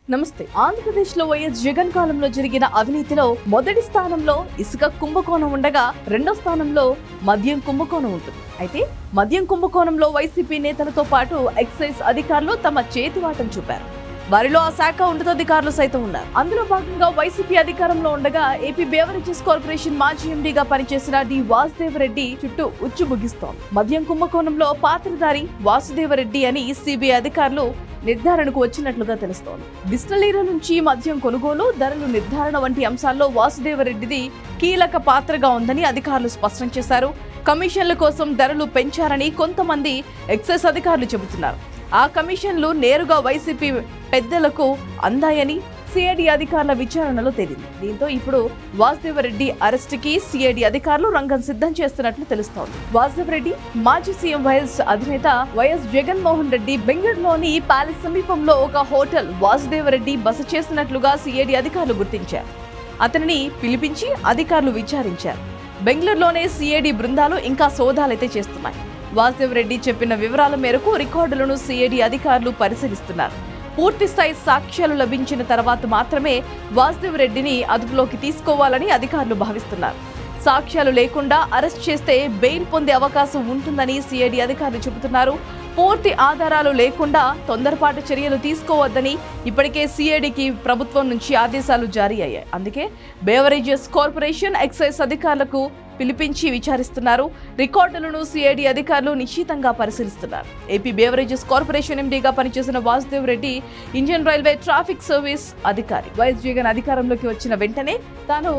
నమస్తే. ఆంధ్రప్రదేశ్లో వైఎస్ జగన్ కాలంలో జరిగిన అవినీతిలో మొదటి స్థానంలో ఇసుక కుంభకోణం ఉండగా రెండో స్థానంలో మద్యం కుంభకోణం ఉంటుంది. అయితే మద్యం కుంభకోణంలో వైసీపీ నేతలతో పాటు ఎక్సైజ్ అధికారులు తమ చేతివాటం చూపారు. వారిలో ఆ శాఖ ఉన్నతాధికారులు సైతం ఉన్నారు. అందులో భాగంగా వైసీపీ అధికారంలో ఉండగా ఏపీ బేవరేజెస్ కార్పొరేషన్ మాజీ ఎండీగా పనిచేసిన డి వాసుదేవరెడ్డి చుట్టూ ఉచ్చు ముగిస్తోంది. మద్యం కుంభకోణంలో పాత్రధారి వాసుదేవరెడ్డి అని సిబిఐ అధికారులు నిర్ధారణకు వచ్చినట్లుగా తెలుస్తోంది. డిస్టిలరీల నుంచి మద్యం కొనుగోలు, ధరలు నిర్ధారణ వంటి అంశాల్లో వాసుదేవరెడ్డిది కీలక పాత్రగా ఉందని అధికారులు స్పష్టం చేశారు. కమిషన్ల కోసం ధరలు పెంచారని కొంతమంది ఎక్సైజ్ అధికారులు చెబుతున్నారు. ఆ కమిషన్లు నేరుగా వైసీపీ పెద్దలకు అందాయని సిఐడి అధికారుల విచారణలో తేలింది. దీంతో ఇప్పుడు వాసుదేవరెడ్డి అరెస్టుకి సిఐడి అధికారులు రంగం సిద్ధం చేస్తున్నట్లు తెలుస్తోంది. వాసుదేవరెడ్డి మాజీ సీఎం వైఎస్ అధినేత వైఎస్ జగన్మోహన్ రెడ్డి బెంగళూరులోని ప్యాలెస్ సమీపంలో ఒక హోటల్ వాసుదేవరెడ్డి బస చేసినట్లుగా సిఐడి అధికారులు గుర్తించారు. అతనిని పిలిపించి అధికారులు విచారించారు. బెంగళూరులోనే సిఐడి బృందాలు ఇంకా సోదాలైతే చేస్తున్నాయి. వాసుదేవరెడ్డి చెప్పిన వివరాల మేరకు రికార్డులను సిఐడి అధికారులు పరిశీలిస్తున్నారు. పూర్తి స్థాయి సాక్ష్యాలు లభించిన తర్వాత మాత్రమే వాసుదేవరెడ్డిని అదుపులోకి తీసుకోవాలని అధికారులు భావిస్తున్నారు. సాక్ష్యాలు లేకుండా అరెస్ట్ చేస్తే బెయిల్ పొందే అవకాశం ఉంటుందని సిఐడి అధికారులు చెబుతున్నారు. పూర్తి ఆధారాలు లేకుండా తొందరపాటు చర్యలు తీసుకోవద్దని ఇప్పటికే సిఐడికి ప్రభుత్వం నుంచి ఆదేశాలు జారీ అయ్యాయి. అందుకే బేవరేజెస్ కార్పొరేషన్ ఎక్సైజ్ అధికారులకు పిలిపించి విచారిస్తున్నారు. రికార్డులను సిఐడి అధికారులు నిశ్చితంగా పరిశీలిస్తున్నారు. ఏపీ బేవరేజెస్ కార్పొరేషన్ ఎండీగా పనిచేసిన Vasudeva Reddy Indian railway traffic service అధికారి. వైఎస్ జగన్ అధికారంలోకి వచ్చిన వెంటనే తాను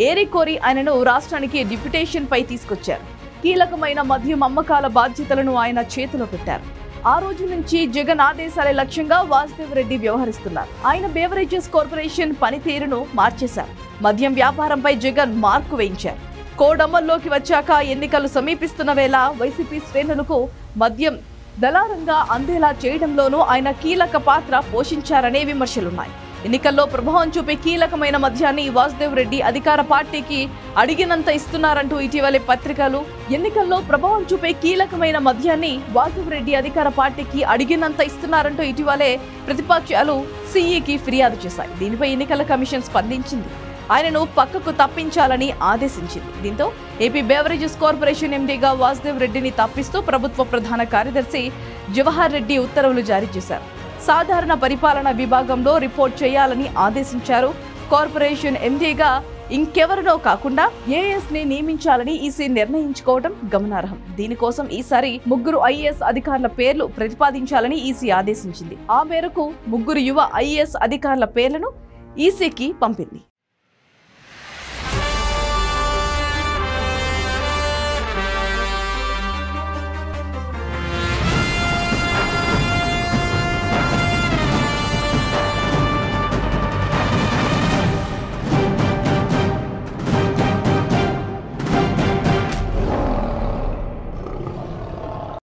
ఏరికోరి ఆయనను రాష్ట్రానికి డిప్యుటేషన్ పై తీసుకొచ్చారు. కీలకమైన మద్యం అమ్మకాల బాధ్యతలను ఆయన చేతిలో పెట్టారు. ఆ రోజు నుంచి జగన్ ఆదేశాలే లక్ష్యంగా వాసుదేవరెడ్డి వ్యవహరిస్తున్నారు. ఆయన బేవరేజెస్ కార్పొరేషన్ పనితీరును మార్చేశారు. మద్యం వ్యాపారంపై జగన్ మార్కు వేయించారు. కోడ్ అమల్లోకి వచ్చాక ఎన్నికలు సమీపిస్తున్న వేళ వైసీపీ శ్రేణులకు మద్యం దళారంగా అందేలా చేయడంలోనూ ఆయన కీలక పాత్ర పోషించారనే విమర్శలున్నాయి. ఎన్నికల్లో ప్రభావం చూపే కీలకమైన మద్యాన్ని వాసుదేవరెడ్డి అధికార పార్టీకి అడిగినంత ఇస్తున్నారంటూ ఇటీవలే పత్రికలు ఎన్నికల్లో ప్రభావం చూపే కీలకమైన మద్యాన్ని వాసుదేవరెడ్డి అధికార పార్టీకి అడిగినంత ఇస్తున్నారంటూ ఇటీవలే ప్రతిపక్షాలు సిఈకి ఫిర్యాదు చేశాయి. దీనిపై ఎన్నికల కమిషన్ స్పందించింది. ఆయనను పక్కకు తప్పించాలని ఆదేశించింది. దీంతో ఏపీ బేవరేజెస్ కార్పొరేషన్ ఎండీగా వాసుదేవరెడ్డిని తప్పిస్తూ ప్రభుత్వ ప్రధాన కార్యదర్శి జవహర్ రెడ్డి ఉత్తర్వులు జారీ చేశారు. సాధారణ పరిపాలన విభాగంలో రిపోర్ట్ చేయాలని ఆదేశించారు. కార్పొరేషన్ ఎండీగా ఇంకెవరినో కాకుండా ఏఎస్ ని నియమించాలని ఈసీ నిర్ణయించుకోవడం గమనార్హం. దీనికోసం ఈసారి 3 ఐఏఎస్ అధికారుల పేర్లు ప్రతిపాదించాలని ఈసీ ఆదేశించింది. ఆ మేరకు 3 యువ ఐఏఎస్ అధికారుల పేర్లను ఈసీకి పంపింది.